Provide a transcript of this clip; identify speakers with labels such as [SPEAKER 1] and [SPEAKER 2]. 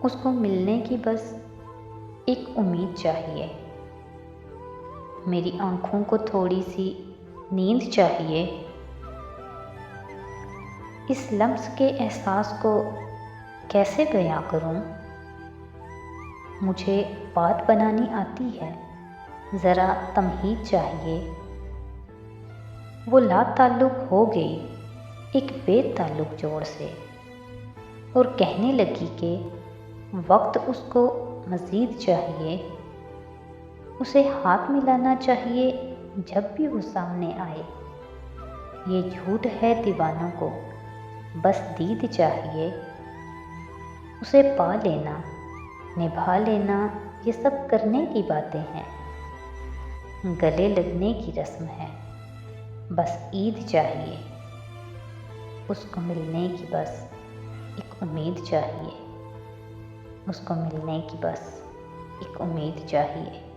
[SPEAKER 1] उसको मिलने की बस एक उम्मीद चाहिए। मेरी आँखों को थोड़ी सी नींद चाहिए। इस लम्स के एहसास को कैसे बयां करूं? मुझे बात बनानी आती है, ज़रा तमहीद चाहिए। वो लाताल्लुक़ हो गई एक बेताल्लुक़ जोड़ से और कहने लगी कि वक्त उसको मज़ीद चाहिए। उसे हाथ मिलाना चाहिए जब भी वो सामने आए। ये झूठ है दीवानों को, बस दीद चाहिए। उसे पा लेना, निभा लेना, ये सब करने की बातें हैं। गले लगने की रस्म है, बस ईद चाहिए। उसको मिलने की बस एक उम्मीद चाहिए। उसको मिलने की बस एक उम्मीद चाहिए।